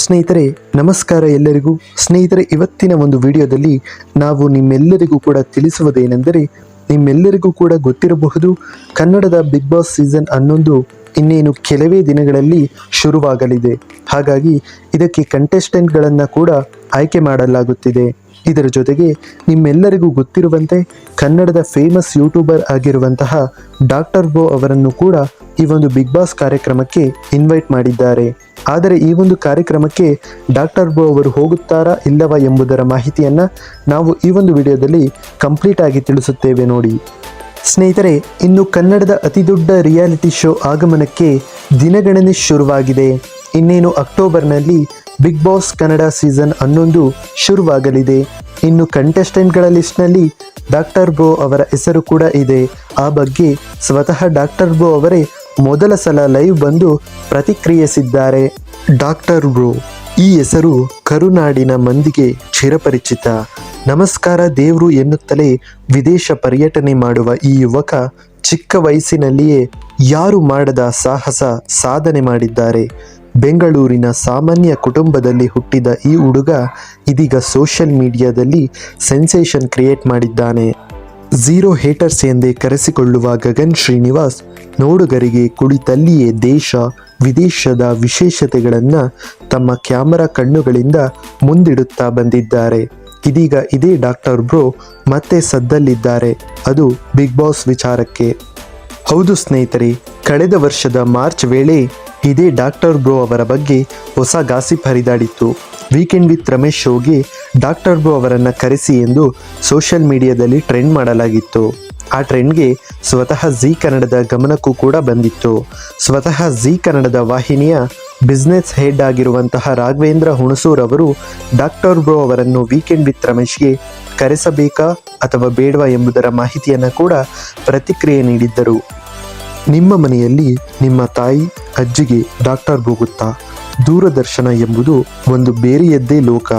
ಸ್ನೇಹಿತರೆ ನಮಸ್ಕಾರ ಎಲ್ಲರಿಗೂ. ಸ್ನೇಹಿತರೆ, ಇವತ್ತಿನ ಒಂದು ವಿಡಿಯೋದಲ್ಲಿ ನಾವು ನಿಮ್ಮೆಲ್ಲರಿಗೂ ಕೂಡ ತಿಳಿಸುವುದೇನೆಂದರೆ, ನಿಮ್ಮೆಲ್ಲರಿಗೂ ಕೂಡ ಗೊತ್ತಿರಬಹುದು, ಕನ್ನಡದ ಬಿಗ್ ಬಾಸ್ ಸೀಸನ್ 11 ಇನ್ನೇನು ಕೆಲವೇ ದಿನಗಳಲ್ಲಿ ಶುರುವಾಗಲಿದೆ. ಹಾಗಾಗಿ ಇದಕ್ಕೆ ಕಂಟೆಸ್ಟೆಂಟ್ಗಳನ್ನು ಕೂಡ ಆಯ್ಕೆ ಮಾಡಲಾಗುತ್ತಿದೆ. ಇದರ ಜೊತೆಗೆ ನಿಮ್ಮೆಲ್ಲರಿಗೂ ಗೊತ್ತಿರುವಂತೆ ಕನ್ನಡದ ಫೇಮಸ್ ಯೂಟ್ಯೂಬರ್ ಆಗಿರುವಂತಹ ಡಾಕ್ಟರ್ ಬ್ರೋ ಅವರನ್ನು ಕೂಡ ಈ ಒಂದು ಬಿಗ್ ಬಾಸ್ ಕಾರ್ಯಕ್ರಮಕ್ಕೆ ಇನ್ವೈಟ್ ಮಾಡಿದ್ದಾರೆ. ಆದರೆ ಈ ಒಂದು ಕಾರ್ಯಕ್ರಮಕ್ಕೆ ಡಾಕ್ಟರ್ ಬ್ರೋ ಅವರು ಹೋಗುತ್ತಾರಾ ಇಲ್ಲವಾ ಎಂಬುದರ ಮಾಹಿತಿಯನ್ನು ನಾವು ಈ ಒಂದು ವಿಡಿಯೋದಲ್ಲಿ ಕಂಪ್ಲೀಟ್ ಆಗಿ ತಿಳಿಸುತ್ತೇವೆ ನೋಡಿ. ಸ್ನೇಹಿತರೆ, ಇನ್ನು ಕನ್ನಡದ ಅತಿ ದೊಡ್ಡ ರಿಯಾಲಿಟಿ ಶೋ ಆಗಮನಕ್ಕೆ ದಿನಗಣನೆ ಶುರುವಾಗಿದೆ. ಇನ್ನೇನು ಅಕ್ಟೋಬರ್ನಲ್ಲಿ ಬಿಗ್ ಬಾಸ್ ಕನ್ನಡ ಸೀಸನ್ 11 ಶುರುವಾಗಲಿದೆ. ಇನ್ನು ಕಂಟೆಸ್ಟೆಂಟ್ಗಳ ಲಿಸ್ಟ್ನಲ್ಲಿ ಡಾಕ್ಟರ್ ಬ್ರೋ ಅವರ ಹೆಸರು ಕೂಡ ಇದೆ. ಆ ಬಗ್ಗೆ ಸ್ವತಃ ಡಾಕ್ಟರ್ ಬ್ರೋ ಅವರೇ ಮೊದಲ ಸಲ ಲೈವ್ ಬಂದು ಪ್ರತಿಕ್ರಿಯಿಸಿದ್ದಾರೆ. ಡಾಕ್ಟರ್ ಬ್ರೋ ಈ ಹೆಸರು ಕರುನಾಡಿನ ಮಂದಿಗೆ ಚಿರಪರಿಚಿತ. ನಮಸ್ಕಾರ ದೇವ್ರು ಎನ್ನುತ್ತಲೇ ವಿದೇಶ ಪರ್ಯಟನೆ ಮಾಡುವ ಈ ಯುವಕ ಚಿಕ್ಕ ವಯಸ್ಸಿನಲ್ಲಿಯೇ ಯಾರು ಮಾಡದ ಸಾಹಸ ಸಾಧನೆ ಮಾಡಿದ್ದಾರೆ. ಬೆಂಗಳೂರಿನ ಸಾಮಾನ್ಯ ಕುಟುಂಬದಲ್ಲಿ ಹುಟ್ಟಿದ ಈ ಹುಡುಗ ಇದೀಗ ಸೋಷಿಯಲ್ ಮೀಡಿಯಾದಲ್ಲಿ ಸೆನ್ಸೇಷನ್ ಕ್ರಿಯೇಟ್ ಮಾಡಿದ್ದಾನೆ. ಝೀರೋ ಹೇಟರ್ಸ್ ಎಂದೇ ಕರೆಸಿಕೊಳ್ಳುವ ಗಗನ್ ಶ್ರೀನಿವಾಸ್ ನೋಡುಗರಿಗೆ ಕುಳಿತಲ್ಲಿಯೇ ದೇಶ ವಿದೇಶದ ವಿಶೇಷತೆಗಳನ್ನು ತಮ್ಮ ಕ್ಯಾಮರಾ ಕಣ್ಣುಗಳಿಂದ ಮುಂದಿಡುತ್ತಾ ಬಂದಿದ್ದಾರೆ. ಇದೀಗ ಇದೇ ಡಾಕ್ಟರ್ ಬ್ರೋ ಮತ್ತೆ ಸದ್ದಲ್ಲಿದ್ದಾರೆ, ಅದು ಬಿಗ್ ಬಾಸ್ ವಿಚಾರಕ್ಕೆ. ಹೌದು ಸ್ನೇಹಿತರೆ, ಕಳೆದ ವರ್ಷದ ಮಾರ್ಚ್ ವೇಳೆ ಇದೇ ಡಾಕ್ಟರ್ ಬ್ರೋ ಅವರ ಬಗ್ಗೆ ಹೊಸ ಗಾಸಿಪ್ ಹರಿದಾಡಿತ್ತು. ವೀಕೆಂಡ್ ವಿತ್ ರಮೇಶ್ ಶೋಗೆ ಡಾಕ್ಟರ್ ಬ್ರೋ ಅವರನ್ನು ಕರೆಸಿ ಎಂದು ಸೋಷಿಯಲ್ ಮೀಡಿಯಾದಲ್ಲಿ ಟ್ರೆಂಡ್ ಮಾಡಲಾಗಿತ್ತು. ಆ ಟ್ರೆಂಡ್ಗೆ ಸ್ವತಃ ಝೀ ಕನ್ನಡದ ಗಮನಕ್ಕೂ ಕೂಡ ಬಂದಿತ್ತು. ಸ್ವತಃ ಝೀ ಕನ್ನಡದ ವಾಹಿನಿಯ ಬಿಸ್ನೆಸ್ ಹೆಡ್ ಆಗಿರುವಂತಹ ರಾಘವೇಂದ್ರ ಹುಣಸೂರ್ ಅವರು ಡಾಕ್ಟರ್ ಬ್ರೋ ಅವರನ್ನು ವೀಕೆಂಡ್ ವಿತ್ ರಮೇಶ್ಗೆ ಕರೆಸಬೇಕಾ ಅಥವಾ ಬೇಡವಾ ಎಂಬುದರ ಮಾಹಿತಿಯನ್ನು ಕೂಡ ಪ್ರತಿಕ್ರಿಯೆ ನೀಡಿದ್ದರು. ನಿಮ್ಮ ಮನೆಯಲ್ಲಿ ನಿಮ್ಮ ತಾಯಿ ಅಜ್ಜಿಗೆ ಡಾಕ್ಟರ್ ಬ್ರೋ ಗೊತ್ತಾ? ದೂರದರ್ಶನ ಎಂಬುದು ಒಂದು ಬೇರೆಯದ್ದೇ ಲೋಕ.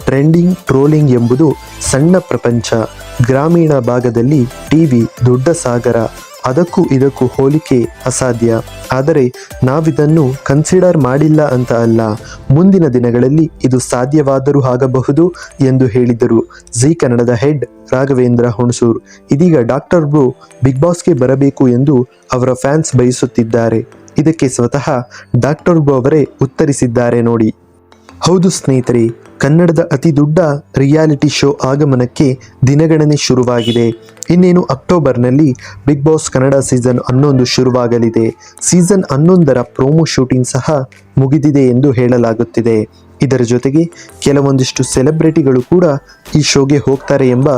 ಟ್ರೆಂಡಿಂಗ್ ಟ್ರೋಲಿಂಗ್ ಎಂಬುದು ಸಣ್ಣ ಪ್ರಪಂಚ. ಗ್ರಾಮೀಣ ಭಾಗದಲ್ಲಿ ಟಿವಿ ದೊಡ್ಡ ಸಾಗರ. ಅದಕ್ಕೂ ಇದಕ್ಕೂ ಹೋಲಿಕೆ ಅಸಾಧ್ಯ. ಆದರೆ ನಾವಿದನ್ನು ಕನ್ಸಿಡರ್ ಮಾಡಿಲ್ಲ ಅಂತ ಅಲ್ಲ, ಮುಂದಿನ ದಿನಗಳಲ್ಲಿ ಇದು ಸಾಧ್ಯವಾದರೂ ಆಗಬಹುದು ಎಂದು ಹೇಳಿದರು ಝೀ ಕನ್ನಡದ ಹೆಡ್ ರಾಘವೇಂದ್ರ ಹುಣಸೂರ್. ಇದೀಗ ಡಾಕ್ಟರ್ ಬ್ರೋ ಬಿಗ್ ಬಾಸ್ಗೆ ಬರಬೇಕು ಎಂದು ಅವರ ಫ್ಯಾನ್ಸ್ ಬಯಸುತ್ತಿದ್ದಾರೆ. ಇದಕ್ಕೆ ಸ್ವತಃ ಡಾಕ್ಟರ್ ಬ್ರೋ ಅವರೇ ಉತ್ತರಿಸಿದ್ದಾರೆ ನೋಡಿ. ಹೌದು ಸ್ನೇಹಿತರೆ, ಕನ್ನಡದ ಅತಿ ದೊಡ್ಡ ರಿಯಾಲಿಟಿ ಶೋ ಆಗಮನಕ್ಕೆ ದಿನಗಣನೆ ಶುರುವಾಗಿದೆ. ಇನ್ನೇನು ಅಕ್ಟೋಬರ್ನಲ್ಲಿ ಬಿಗ್ ಬಾಸ್ ಕನ್ನಡ ಸೀಸನ್ 11 ಶುರುವಾಗಲಿದೆ. ಸೀಸನ್ 11ರ ಪ್ರೋಮೋ ಶೂಟಿಂಗ್ ಸಹ ಮುಗಿದಿದೆ ಎಂದು ಹೇಳಲಾಗುತ್ತಿದೆ. ಇದರ ಜೊತೆಗೆ ಕೆಲವೊಂದಿಷ್ಟು ಸೆಲೆಬ್ರಿಟಿಗಳು ಕೂಡ ಈ ಶೋಗೆ ಹೋಗ್ತಾರೆ ಎಂಬ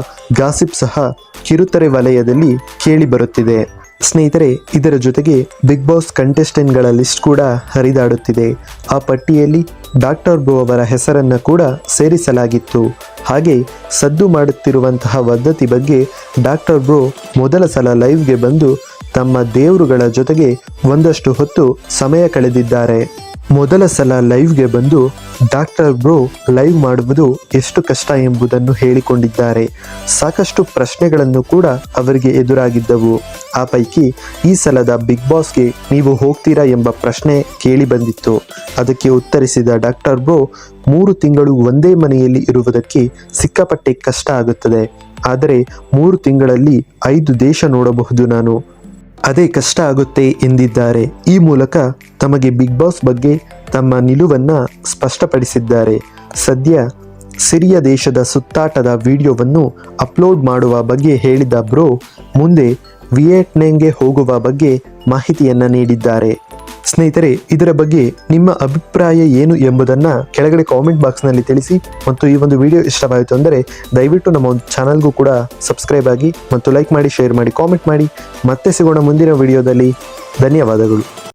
ಗಾಸಿಪ್ ಸಹ ಕಿರುತೆರೆ ವಲಯದಲ್ಲಿ ಕೇಳಿ ಬರುತ್ತಿದೆ. ಸ್ನೇಹಿತರೆ, ಇದರ ಜೊತೆಗೆ ಬಿಗ್ ಬಾಸ್ ಕಂಟೆಸ್ಟೆಂಟ್ಗಳ ಲಿಸ್ಟ್ ಕೂಡ ಹರಿದಾಡುತ್ತಿದೆ. ಆ ಪಟ್ಟಿಯಲ್ಲಿ ಡಾಕ್ಟರ್ ಬ್ರೋ ಅವರ ಹೆಸರನ್ನು ಕೂಡ ಸೇರಿಸಲಾಗಿತ್ತು. ಹಾಗೆ ಸದ್ದು ಮಾಡುತ್ತಿರುವಂತಹ ವದಂತಿ ಬಗ್ಗೆ ಡಾಕ್ಟರ್ ಬ್ರೋ ಮೊದಲ ಸಲ ಲೈವ್ಗೆ ಬಂದು ತಮ್ಮ ದೇವರುಗಳ ಜೊತೆಗೆ ಒಂದಷ್ಟು ಹೊತ್ತು ಸಮಯ ಕಳೆದಿದ್ದಾರೆ. ಮೊದಲ ಸಲ ಲೈವ್ಗೆ ಬಂದು ಡಾಕ್ಟರ್ ಬ್ರೋ ಲೈವ್ ಮಾಡುವುದು ಎಷ್ಟು ಕಷ್ಟ ಎಂಬುದನ್ನು ಹೇಳಿಕೊಂಡಿದ್ದಾರೆ. ಸಾಕಷ್ಟು ಪ್ರಶ್ನೆಗಳನ್ನು ಕೂಡ ಅವರಿಗೆ ಎದುರಾಗಿದ್ದವು. ಆ ಪೈಕಿ ಈ ಸಲದ ಬಿಗ್ ಬಾಸ್ಗೆ ನೀವು ಹೋಗ್ತೀರಾ ಎಂಬ ಪ್ರಶ್ನೆ ಕೇಳಿ ಬಂದಿತ್ತು. ಅದಕ್ಕೆ ಉತ್ತರಿಸಿದ ಡಾಕ್ಟರ್ ಬ್ರೋ, 3 ತಿಂಗಳು ಒಂದೇ ಮನೆಯಲ್ಲಿ ಇರುವುದಕ್ಕೆ ಸಿಕ್ಕಾಪಟ್ಟೆ ಕಷ್ಟ ಆಗುತ್ತದೆ. ಆದರೆ 3 ತಿಂಗಳಲ್ಲಿ 5 ದೇಶ ನೋಡಬಹುದು ನಾನು, ಅದೇ ಕಷ್ಟ ಆಗುತ್ತೆ ಎಂದಿದ್ದಾರೆ. ಈ ಮೂಲಕ ತಮಗೆ ಬಿಗ್ ಬಾಸ್ ಬಗ್ಗೆ ತಮ್ಮ ನಿಲುವನ್ನು ಸ್ಪಷ್ಟಪಡಿಸಿದ್ದಾರೆ. ಸದ್ಯ ಸಿರಿಯ ದೇಶದ ಸುತ್ತಾಟದ ವಿಡಿಯೋವನ್ನು ಅಪ್ಲೋಡ್ ಮಾಡುವ ಬಗ್ಗೆ ಹೇಳಿದ ಬ್ರೋ ಮುಂದೆ ವಿಯೆಟ್ನಾಂಗೆ ಹೋಗುವ ಬಗ್ಗೆ ಮಾಹಿತಿಯನ್ನು ನೀಡಿದ್ದಾರೆ. ಸ್ನೇಹಿತರೆ, ಇದರ ಬಗ್ಗೆ ನಿಮ್ಮ ಅಭಿಪ್ರಾಯ ಏನು ಎಂಬುದನ್ನು ಕೆಳಗಡೆ ಕಾಮೆಂಟ್ ಬಾಕ್ಸ್ನಲ್ಲಿ ತಿಳಿಸಿ. ಮತ್ತು ಈ ಒಂದು ವಿಡಿಯೋ ಇಷ್ಟವಾಯಿತು ಅಂದರೆ ದಯವಿಟ್ಟು ನಮ್ಮ ಒಂದು ಚಾನಲ್ಗೂ ಕೂಡ ಸಬ್ಸ್ಕ್ರೈಬ್ ಆಗಿ ಮತ್ತು ಲೈಕ್ ಮಾಡಿ, ಶೇರ್ ಮಾಡಿ, ಕಾಮೆಂಟ್ ಮಾಡಿ. ಮತ್ತೆ ಸಿಗೋಣ ಮುಂದಿನ ವಿಡಿಯೋದಲ್ಲಿ. ಧನ್ಯವಾದಗಳು.